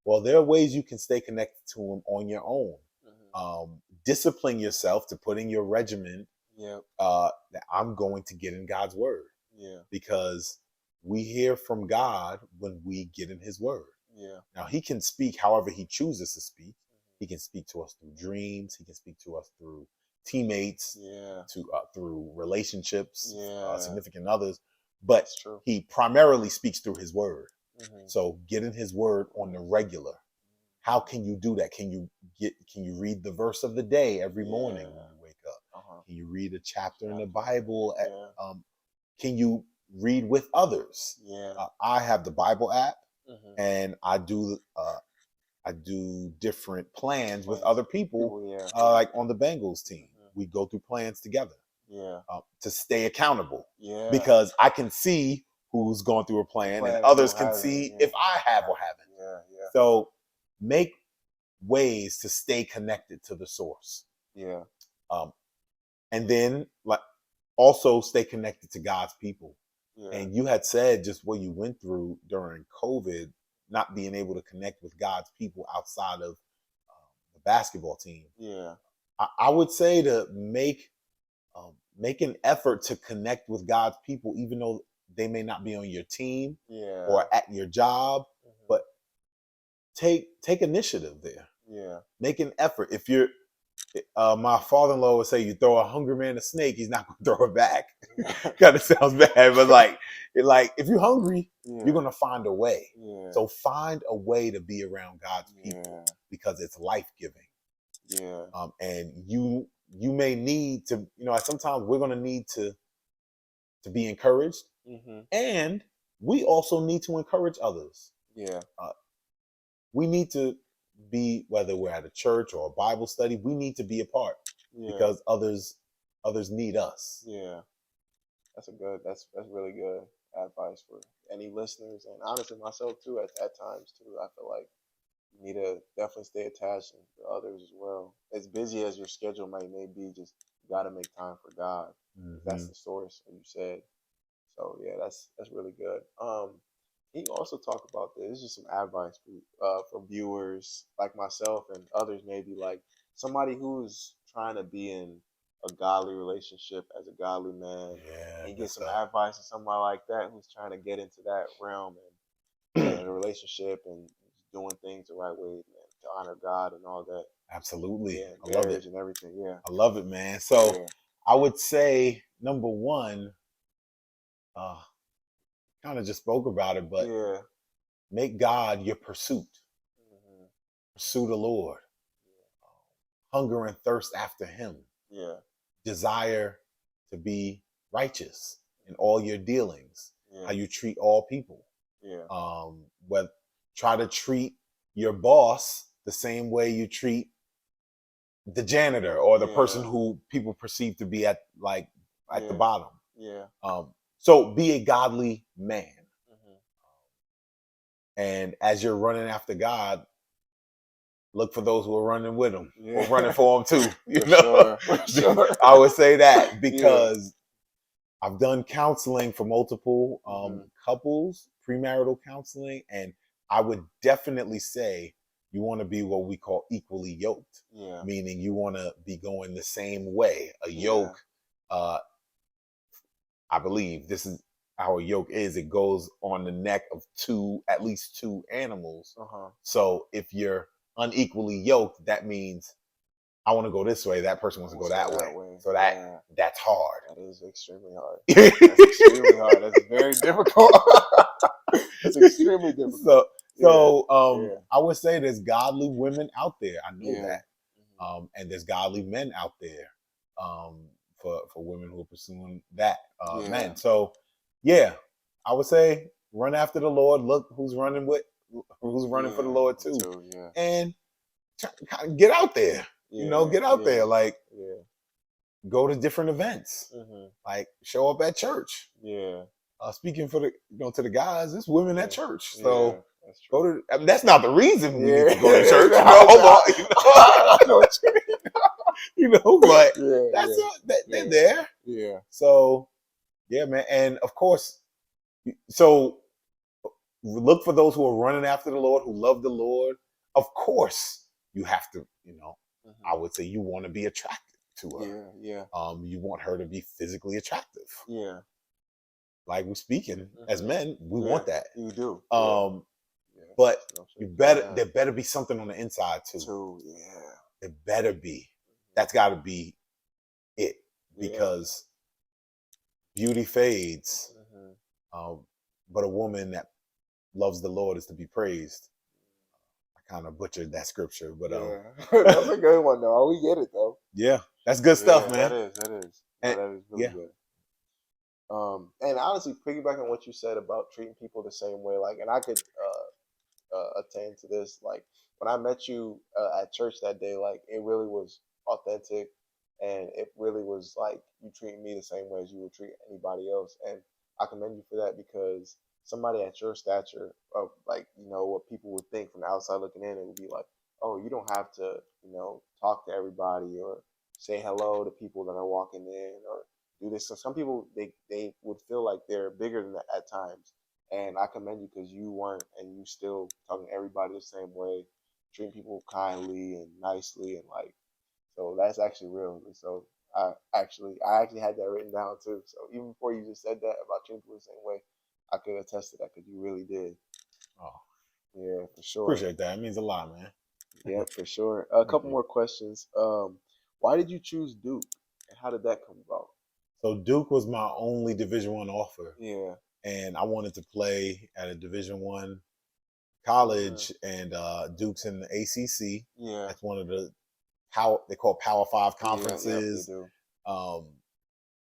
Speaker 4: Well, there are ways you can stay connected to Him on your own. Discipline yourself to put in your regimen that I'm going to get in God's word.
Speaker 3: Yeah.
Speaker 4: Because we hear from God when we get in His word.
Speaker 3: Yeah.
Speaker 4: Now, He can speak however He chooses to speak. He can speak to us through dreams. He can speak to us through teammates, through relationships, significant others. But He primarily speaks through His word. So get in His word on the regular. How can you do that? Can you read the verse of the day every morning when you wake up? Can you read a chapter in the Bible? Can you read with others? I have the Bible app, and I do different plans with other people, like on the Bengals team. We go through plans together to stay accountable. Because I can see who's going through a plan, and others can see if I have or haven't. So make ways to stay connected to the source. And then also stay connected to God's people. And you had said just what you went through during COVID, not being able to connect with God's people outside of the basketball team. I would say to make an effort to connect with God's people, even though they may not be on your team or at your job, but take initiative there. Make an effort. If you're My father-in-law would say, "You throw a hungry man a snake, he's not gonna throw it back." Kind of sounds bad, but like if you're hungry, you're gonna find a way.
Speaker 3: Yeah.
Speaker 4: So find a way to be around God's people because it's life-giving.
Speaker 3: Yeah.
Speaker 4: And you may need to, sometimes we're gonna need to be encouraged, and we also need to encourage others.
Speaker 3: Yeah.
Speaker 4: We need to be, whether we're at a church or a Bible study, we need to be a part because others need us.
Speaker 3: Yeah. That's really good advice for any listeners, and honestly myself too at times too. I feel like you need to definitely stay attached to others as well. As busy as your schedule may be, just you gotta make time for God. That's the source, like you said. So yeah, that's really good. Can you also talk about this? This is just some advice for viewers like myself and others, maybe like somebody who's trying to be in a godly relationship as a godly man.
Speaker 4: Yeah,
Speaker 3: And get some advice to somebody like that who's trying to get into that realm and a relationship and doing things the right way and to honor God and all that.
Speaker 4: Absolutely.
Speaker 3: Yeah,
Speaker 4: I love it.
Speaker 3: And everything. Yeah.
Speaker 4: I love it, man. So I would say number one, kind of just spoke about it, but make God your pursuit. Pursue the Lord. Hunger and thirst after Him.
Speaker 3: Yeah.
Speaker 4: Desire to be righteous in all your dealings. How you treat all people. Yeah. Try to treat your boss the same way you treat the janitor or the person who people perceive to be at the bottom.
Speaker 3: Yeah.
Speaker 4: So be a godly man. And as you're running after God, look for those who are running with him or running for him too. Sure. I would say that because I've done counseling for multiple couples, premarital counseling, and I would definitely say you want to be what we call equally yoked, meaning you want to be going the same way. A yoke, I believe this is how a yoke is. It goes on the neck of at least two animals. So if you're unequally yoked, that means I want to go this way, that person wants to go that way. So that's hard.
Speaker 3: That is extremely hard. That's extremely hard. That's very difficult. That's extremely difficult.
Speaker 4: So I would say there's godly women out there. I know that. And there's godly men out there for women who are pursuing that men. So I would say run after the Lord. Look who's running for the Lord too. And get out there. Get out there. Like go to different events. Like show up at church. Speaking for to the guys, there's women at church. So go to. I mean, that's not the reason we need to go to church. Hold on. But they're there.
Speaker 3: Yeah.
Speaker 4: So man, and of course, so look for those who are running after the Lord, who love the Lord. Of course, you have to. I would say you want to be attracted to her. You want her to be physically attractive. Like we're speaking as men, we want that.
Speaker 3: You do.
Speaker 4: But there better be something on the inside too. There better be. That's got to be it, because beauty fades. But a woman that loves the Lord is to be praised. I kind of butchered that scripture, but
Speaker 3: that's a good one though. We get it though.
Speaker 4: Yeah, that's good stuff, man.
Speaker 3: That is. That is really good. And honestly, piggybacking on what you said about treating people the same way, and I could attain to this. Like when I met you at church that day, it really was authentic, and it really was like you treating me the same way as you would treat anybody else. And I commend you for that, because somebody at your stature of what people would think from the outside looking in, it would be like, oh, you don't have to talk to everybody or say hello to people that are walking in or do this. So some people they would feel like they're bigger than that at times, and I commend you because you weren't, and you still talking to everybody the same way, treating people kindly and nicely, and so that's actually real. So I actually had that written down too. So even before you just said that about treating people the same way, I could attest to that because you really did.
Speaker 4: Oh,
Speaker 3: yeah, for sure.
Speaker 4: Appreciate that. It means a lot, man.
Speaker 3: Yeah, for sure. A couple more questions. Why did you choose Duke, and how did that come about?
Speaker 4: So Duke was my only Division I offer,
Speaker 3: Yeah.
Speaker 4: and I wanted to play at a Division I college, and Duke's in the ACC.
Speaker 3: Yeah.
Speaker 4: That's one of the they call Power Five
Speaker 3: Yeah,
Speaker 4: conferences.
Speaker 3: they do.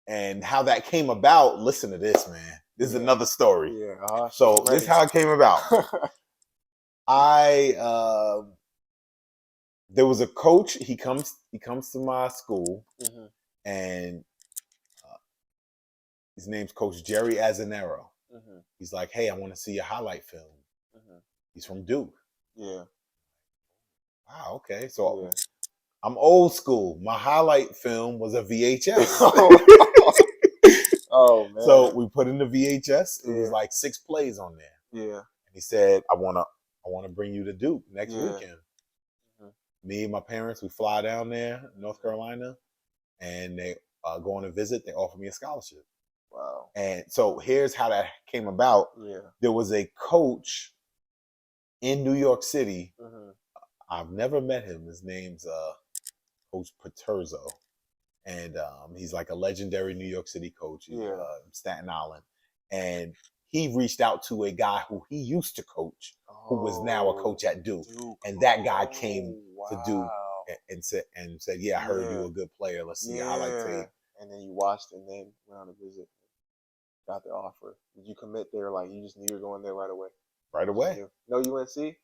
Speaker 4: And how that came about. Listen to this, man. This is another story.
Speaker 3: Yeah.
Speaker 4: So this is how it came about. There was a coach. He comes to my school, and his name's Coach Jerry Azanero. He's like, "Hey, I want to see your highlight film." He's from Duke.
Speaker 3: Yeah.
Speaker 4: Wow. Okay. So I'm old school. My highlight film was a VHS.
Speaker 3: Oh man.
Speaker 4: So we put in the VHS. It was like 6 plays on there.
Speaker 3: Yeah.
Speaker 4: And he said, I wanna bring you to Duke next weekend. Me and my parents, we fly down there, North Carolina, and they go on a visit. They offer me a scholarship.
Speaker 3: Wow.
Speaker 4: And so here's how that came about.
Speaker 3: Yeah.
Speaker 4: There was a coach in New York City. I've never met him. His name's Coach Paterzo. And he's like a legendary New York City coach. He's Staten Island. And he reached out to a guy who he used to coach, who was now a coach at Duke. And that guy came to Duke and said, "Yeah, I heard you were a good player. Let's see your highlight tape."
Speaker 3: And then you watched and then went on a visit, got the offer. Did you commit there? Like you just knew you were going there right away?
Speaker 4: Right away.
Speaker 3: No UNC?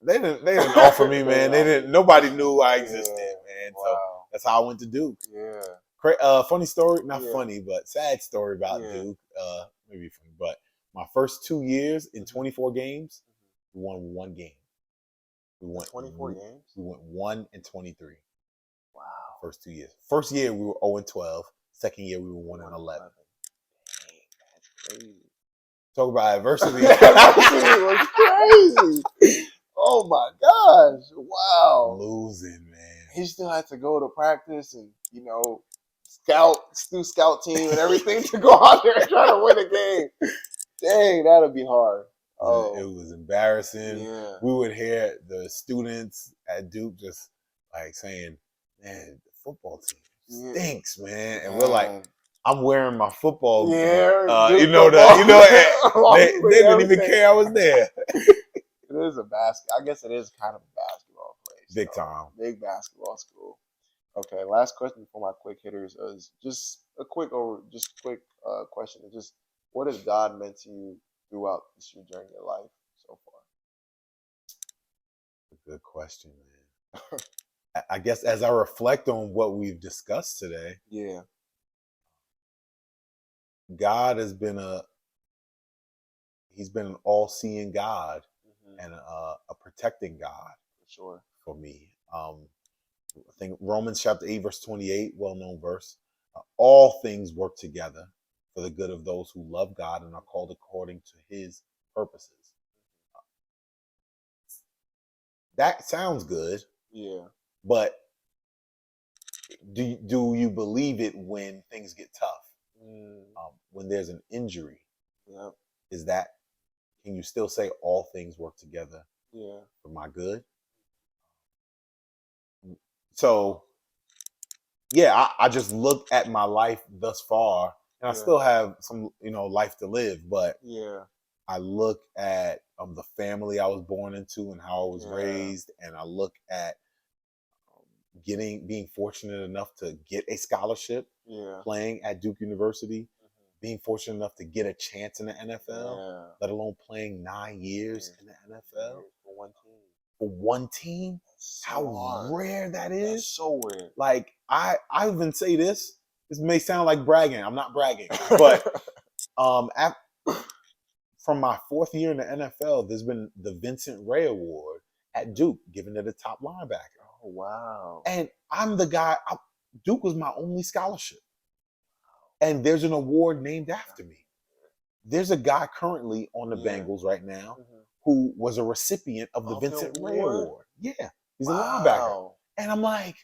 Speaker 4: They didn't offer me, man. Nobody knew I existed, man. So that's how I went to Duke.
Speaker 3: Yeah.
Speaker 4: Funny story, not funny, but sad story about Duke. Maybe funny, but my first 2 years in 24 games, we won 1 game. We won
Speaker 3: 24 games.
Speaker 4: We went 1-23.
Speaker 3: Wow.
Speaker 4: First 2 years. First year we were 0-12. Second year we were 1-11.
Speaker 3: Dang, that's crazy.
Speaker 4: Talk about adversity.
Speaker 3: Adversity was crazy. Oh my gosh! Wow.
Speaker 4: Losing, man.
Speaker 3: He still had to go to practice and scout team and everything to go out there and try to win a game. Dang, that'd be hard. Oh,
Speaker 4: it was embarrassing.
Speaker 3: Yeah.
Speaker 4: We would hear the students at Duke just like saying, "Man, the football team stinks, man," and we're like, "I'm wearing my football."
Speaker 3: Yeah,
Speaker 4: they didn't even care I was there.
Speaker 3: It is I guess it is kind of a basketball place.
Speaker 4: Big time.
Speaker 3: Big basketball school. Okay, last question for my quick hitters is just a quick question. It's just, what has God meant to you throughout during your life so far?
Speaker 4: Good question, man. I guess as I reflect on what we've discussed today, God has been He's been an all-seeing God and a protecting God for me. I think Romans chapter 8, verse 28, well-known verse. All things work together for the good of those who love God and are called according to His purposes. That sounds good.
Speaker 3: Yeah.
Speaker 4: But do you believe it when things get tough? When there's an injury?
Speaker 3: Yep.
Speaker 4: Can you still say all things work together for my good? So, I just look at my life thus far, and I still have some, life to live, but I look at the family I was born into and how I was raised, and I look at being fortunate enough to get a scholarship, playing at Duke University, being fortunate enough to get a chance in the NFL, let alone playing 9 years in the NFL
Speaker 3: for one team.
Speaker 4: For one team, how rare that is.
Speaker 3: That's so rare.
Speaker 4: Like I even say this may sound like bragging. I'm not bragging, but from my 4th year in the NFL, there's been the Vincent Rey Award at Duke given to the top linebacker.
Speaker 3: Oh wow!
Speaker 4: And I'm the guy. Duke was my only scholarship, and there's an award named after me. There's a guy currently on the Bengals right now who was a recipient of the Vincent Rey Award. Yeah, he's a linebacker. And I'm like,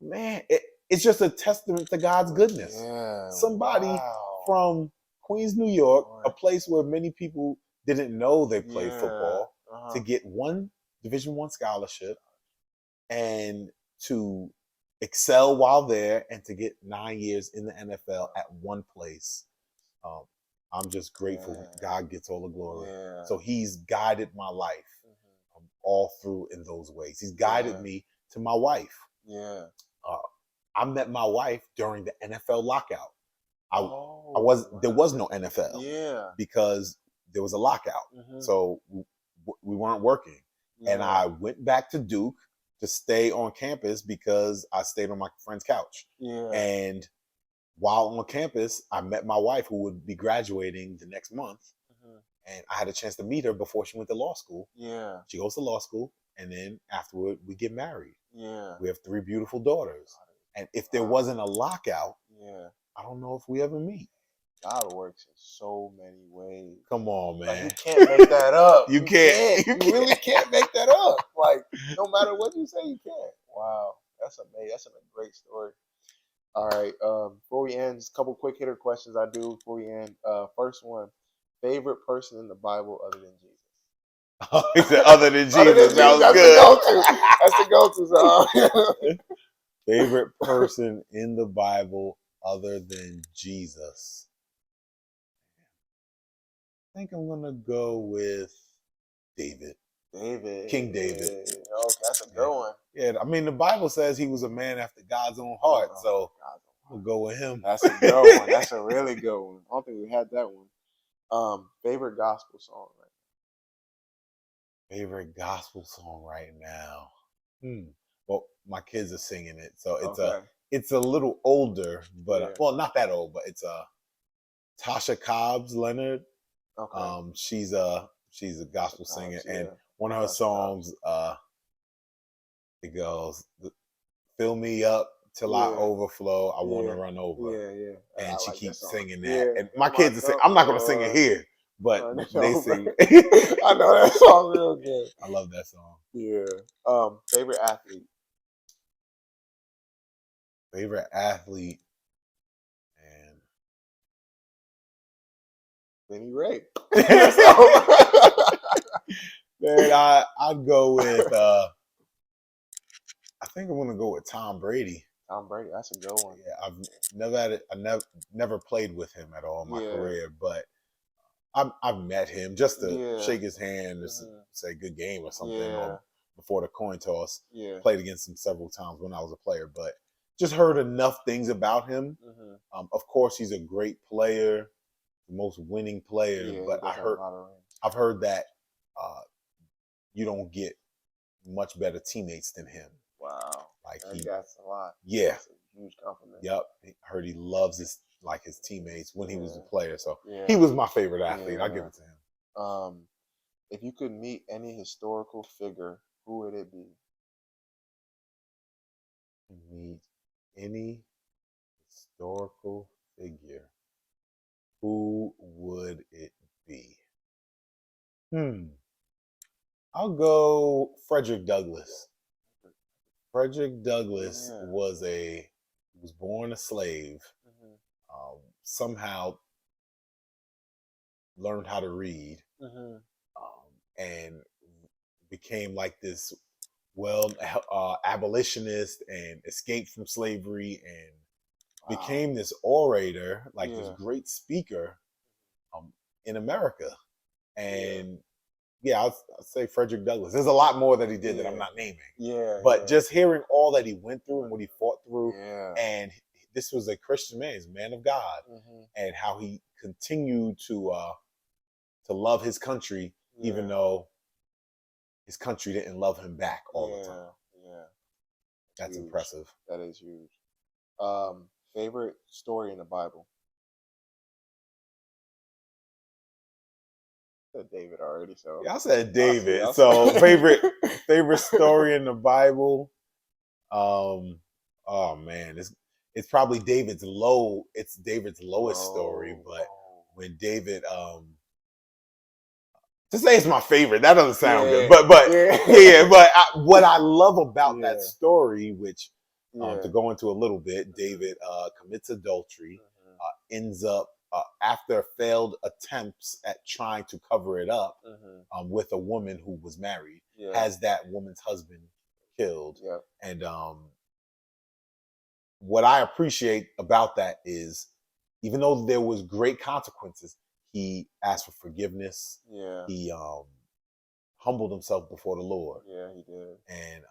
Speaker 4: man, it's just a testament to God's goodness.
Speaker 3: Yeah,
Speaker 4: somebody from Queens, New York, a place where many people didn't know they played football, to get one Division I scholarship and to excel while there and to get 9 years in the NFL at one place. I'm just grateful.
Speaker 3: Yeah.
Speaker 4: God gets all the glory.
Speaker 3: Yeah.
Speaker 4: So he's guided my life all through in those ways. He's guided me to my wife.
Speaker 3: Yeah.
Speaker 4: I met my wife during the NFL lockout. There was no NFL because there was a lockout. So we weren't working. And I went back to Duke to stay on campus because I stayed on my friend's couch. And while on campus, I met my wife who would be graduating the next month. And I had a chance to meet her before she went to law school. She goes to law school, and then afterward, we get married. We have 3 beautiful daughters. And if there wasn't a lockout, I don't know if we ever meet.
Speaker 3: God works in so many ways.
Speaker 4: Come on, man.
Speaker 3: Like, you can't make that up.
Speaker 4: You can't.
Speaker 3: You really can't make that up. Like, no matter what you say, you can't. Wow. That's amazing. That's a great story. All right. Before we end, just a couple quick hitter questions I do before we end. First one, favorite person in the Bible other than Jesus?
Speaker 4: Oh, he said other than Jesus.
Speaker 3: Other than Jesus,
Speaker 4: That was
Speaker 3: that's
Speaker 4: good.
Speaker 3: the go-to. Song.
Speaker 4: Favorite person in the Bible other than Jesus? I think I'm gonna go with David. King David.
Speaker 3: Okay, that's a good one.
Speaker 4: Yeah, I mean the Bible says he was a man after God's own heart, so we'll go with him.
Speaker 3: That's a good one. That's a really good one. I don't think we had that one. Favorite gospel song right now?
Speaker 4: Favorite gospel song right now? Well, my kids are singing it, so it's a little older, but well, not that old, but it's Tasha Cobbs Leonard.
Speaker 3: Okay.
Speaker 4: She's a gospel singer, and one of her songs, it goes, "Fill me up till I overflow. I want to run over." And she keeps singing that. And my kids are singing. I'm not going to sing it here, but they sing.
Speaker 3: I know that song real good.
Speaker 4: I love that song.
Speaker 3: Yeah. Favorite athlete.
Speaker 4: Favorite athlete. And
Speaker 3: Vinny Rey.
Speaker 4: Man, I'd go with. I think I'm gonna go with Tom Brady.
Speaker 3: Tom Brady, that's a good one.
Speaker 4: Yeah, I've never played with him at all in my career, but I've met him just to shake his hand, or say good game or something, or before the coin toss. Played against him several times when I was a player, but just heard enough things about him. Of course, he's a great player, the most winning player, but I've heard that you don't get much better teammates than him.
Speaker 3: Wow,
Speaker 4: like
Speaker 3: that's a lot.
Speaker 4: Yeah,
Speaker 3: that's a huge compliment.
Speaker 4: Yep, I heard he loves his teammates when he was a player. So he was my favorite athlete. I'll give it to him.
Speaker 3: If you could meet any historical figure, who would it be?
Speaker 4: Meet any historical figure, who would it be? I'll go Frederick Douglass. Frederick Douglass was born a slave, somehow learned how to read, and became like this abolitionist, and escaped from slavery, and became this orator, this great speaker in America. And I'll say Frederick Douglass. There's a lot more that he did that I'm not naming. But just hearing all that he went through and what he fought through, and this was a Christian man, he's a man of God, and how he continued to love his country, even though his country didn't love him back all the time. That's huge. Impressive.
Speaker 3: That is huge. Favorite story in the Bible? David already, so
Speaker 4: I said David. So favorite story in the Bible. Oh man, it's probably David's lowest story, but when David to say it's my favorite, that doesn't sound good, but what I love about that story, which to go into a little bit, David commits adultery, ends up after failed attempts at trying to cover it up with a woman who was married, has that woman's husband killed, and what I appreciate about that is, even though there was great consequences, he asked for forgiveness.
Speaker 3: Yeah.
Speaker 4: He humbled himself before the Lord.
Speaker 3: Yeah, he did.
Speaker 4: And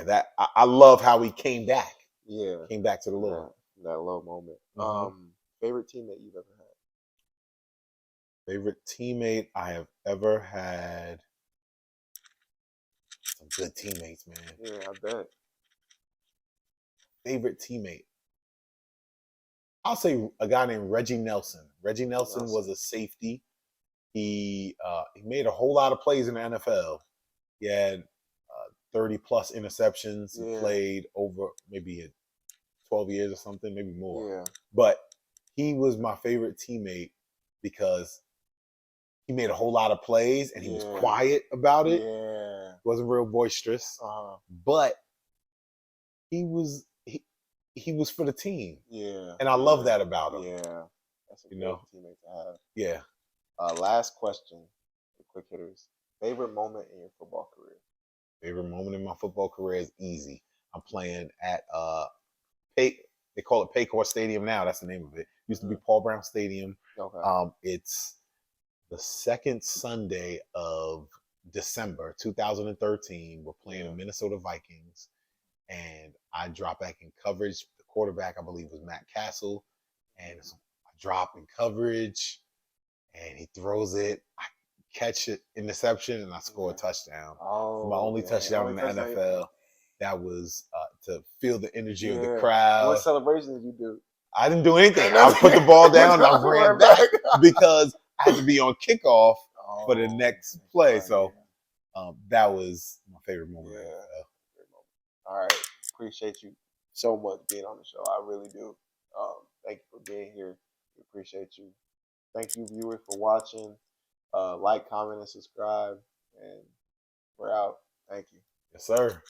Speaker 4: that I love how he came back.
Speaker 3: Yeah.
Speaker 4: Came back to the Lord.
Speaker 3: That low moment.
Speaker 4: Mm-hmm.
Speaker 3: Favorite teammate you've ever had?
Speaker 4: Favorite teammate I have ever had. Some good teammates, man.
Speaker 3: Yeah, I bet.
Speaker 4: Favorite teammate. I'll say a guy named Reggie Nelson. Reggie Nelson was a safety. He made a whole lot of plays in the NFL. He had 30 plus interceptions. He played over maybe 12 years or something, maybe more.
Speaker 3: Yeah.
Speaker 4: But he was my favorite teammate because he made a whole lot of plays and he was quiet about it.
Speaker 3: Yeah.
Speaker 4: Wasn't real boisterous. But he was for the team.
Speaker 3: Yeah.
Speaker 4: And I love that about him.
Speaker 3: Yeah. That's a great teammate to have.
Speaker 4: Yeah.
Speaker 3: Last question, the quick hitters. Favorite moment in your football career?
Speaker 4: Favorite moment in my football career is easy. I'm playing at they call it Paycor Stadium now. That's the name of it. Used to be Paul Brown Stadium.
Speaker 3: Okay.
Speaker 4: It's the second Sunday of December 2013. We're playing the Minnesota Vikings, and I drop back in coverage. The quarterback, I believe, was Matt Castle, and I drop in coverage, and he throws it. I catch it, interception, and I score a touchdown. My only touchdown in the NFL. That was to feel the energy of the crowd.
Speaker 3: What celebration did you do?
Speaker 4: I didn't do anything. I put the ball down and I ran back because I had to be on kickoff for the next play. So that was my favorite moment.
Speaker 3: All right. Appreciate you so much being on the show. I really do. Thank you for being here. We appreciate you. Thank you, viewers, for watching. Like, comment, and subscribe. And we're out. Thank you.
Speaker 4: Yes, sir.